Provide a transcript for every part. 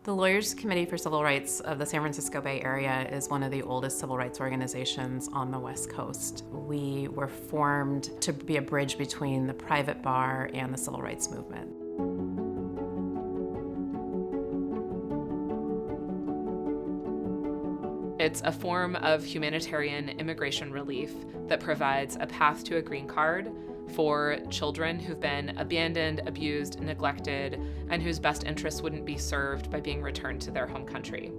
The Lawyers Committee for Civil Rights of the San Francisco Bay Area is one of the oldest civil rights organizations on the West Coast. We were formed to be a bridge between the private bar and the civil rights movement. It's a form of humanitarian immigration relief that provides a path to a green card for children who've been abandoned, abused, neglected, and whose best interests wouldn't be served by being returned to their home country.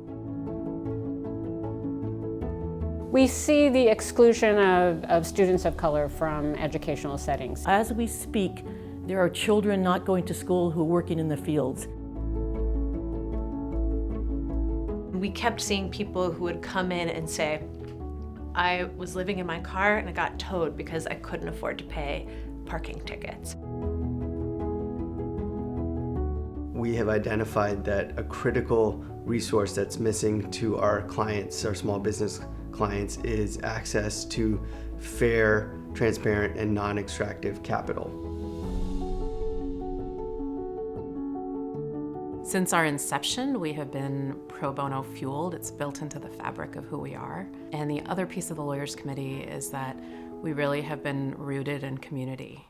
We see the exclusion of students of color from educational settings. As we speak, there are children not going to school who are working in the fields. We kept seeing people who would come in and say, I was living in my car and I got towed because I couldn't afford to pay parking tickets. We have identified that a critical resource that's missing to our clients, our small business clients, is access to fair, transparent, and non-extractive capital. Since our inception, we have been pro bono fueled. It's built into the fabric of who we are. And the other piece of the Lawyers Committee is that we really have been rooted in community.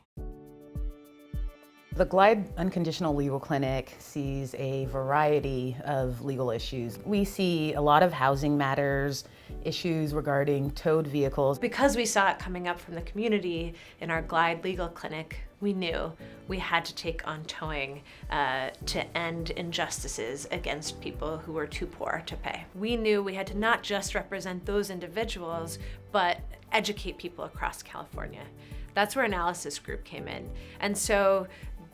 The Glide Unconditional Legal Clinic sees a variety of legal issues. We see a lot of housing matters, issues regarding towed vehicles. Because we saw it coming up from the community in our Glide Legal Clinic, we knew we had to take on towing to end injustices against people who were too poor to pay. We knew we had to not just represent those individuals, but educate people across California. That's where Analysis Group came in. And so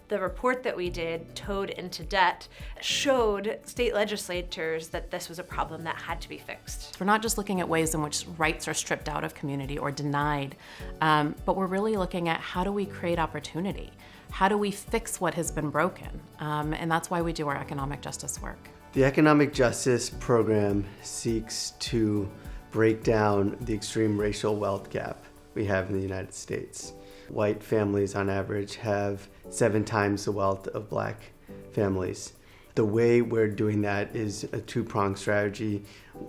the report that we did, Towed into Debt, showed state legislators that this was a problem that had to be fixed. We're not just looking at ways in which rights are stripped out of community or denied, but we're really looking at how do we create opportunity? How do we fix what has been broken? And that's why we do our economic justice work. The economic justice program seeks to break down the extreme racial wealth gap we have in the United States. White families on average have 7 times the wealth of black families. The way we're doing that is a two-pronged strategy,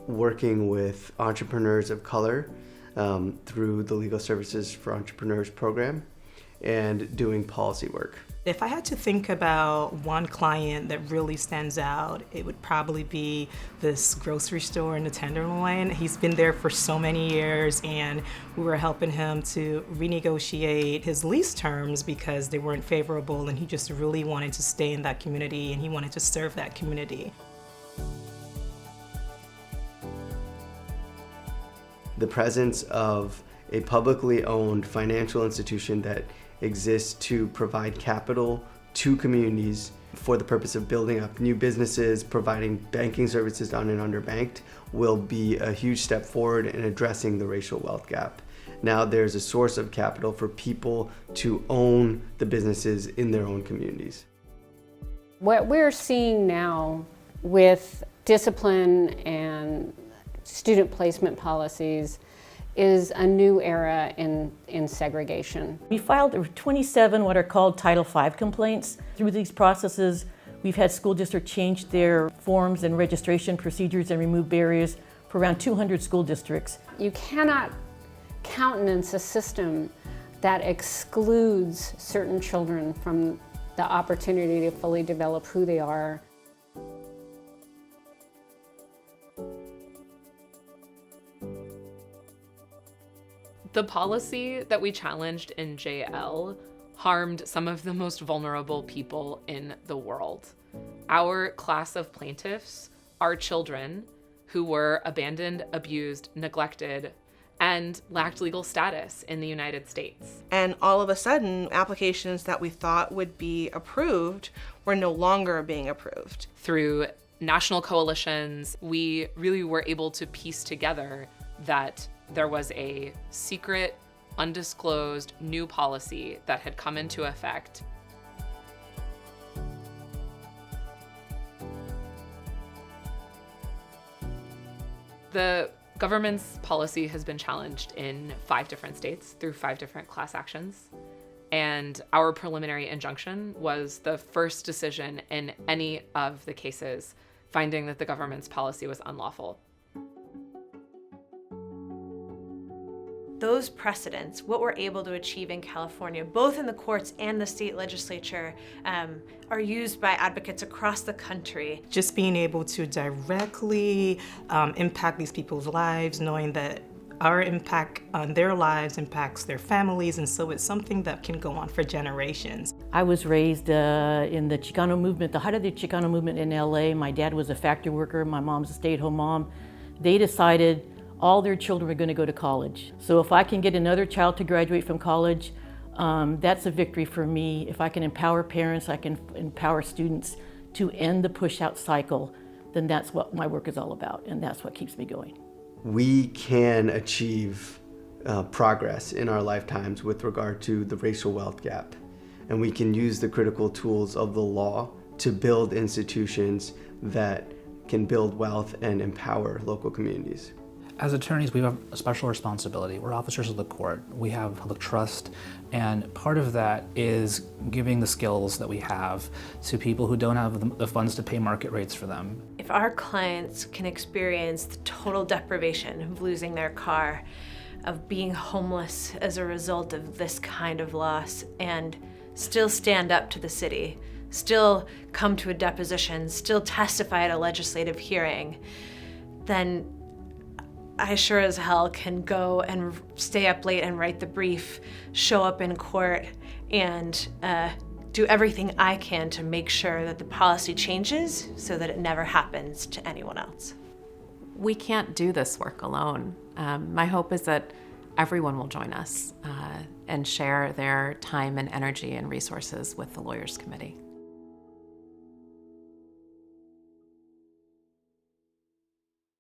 working with entrepreneurs of color through the Legal Services for Entrepreneurs program and doing policy work. If I had to think about one client that really stands out, it would probably be this grocery store in the Tenderloin. He's been there for so many years, and we were helping him to renegotiate his lease terms because they weren't favorable, and he just really wanted to stay in that community and he wanted to serve that community. The presence of a publicly owned financial institution that exists to provide capital to communities for the purpose of building up new businesses, providing banking services on and underbanked, will be a huge step forward in addressing the racial wealth gap. Now there's a source of capital for people to own the businesses in their own communities. What we're seeing now with discipline and student placement policies is a new era in segregation. We filed 27 what are called Title V complaints. Through these processes, we've had school districts change their forms and registration procedures and remove barriers for around 200 school districts. You cannot countenance a system that excludes certain children from the opportunity to fully develop who they are. The policy that we challenged in JL harmed some of the most vulnerable people in the world. Our class of plaintiffs are children who were abandoned, abused, neglected, and lacked legal status in the United States. And all of a sudden, applications that we thought would be approved were no longer being approved. Through national coalitions, we really were able to piece together that there was a secret, undisclosed new policy that had come into effect. The government's policy has been challenged in 5 different states through 5 different class actions. And our preliminary injunction was the first decision in any of the cases finding that the government's policy was unlawful. Those precedents, what we're able to achieve in California, both in the courts and the state legislature, are used by advocates across the country. Just being able to directly impact these people's lives, knowing that our impact on their lives impacts their families, and so it's something that can go on for generations. I was raised in the Chicano movement, the height of the Chicano movement in LA. My dad was a factory worker, my mom's a stay-at-home mom. They decided all their children were going to go to college. So if I can get another child to graduate from college, that's a victory for me. If I can empower parents, I can empower students to end the push-out cycle, then that's what my work is all about, and that's what keeps me going. We can achieve progress in our lifetimes with regard to the racial wealth gap, and we can use the critical tools of the law to build institutions that can build wealth and empower local communities. As attorneys, we have a special responsibility. We're officers of the court. We have public trust, and part of that is giving the skills that we have to people who don't have the funds to pay market rates for them. If our clients can experience the total deprivation of losing their car, of being homeless as a result of this kind of loss, and still stand up to the city, still come to a deposition, still testify at a legislative hearing, then I sure as hell can go and stay up late and write the brief, show up in court, and do everything I can to make sure that the policy changes so that it never happens to anyone else. We can't do this work alone. My hope is that everyone will join us and share their time and energy and resources with the Lawyers Committee.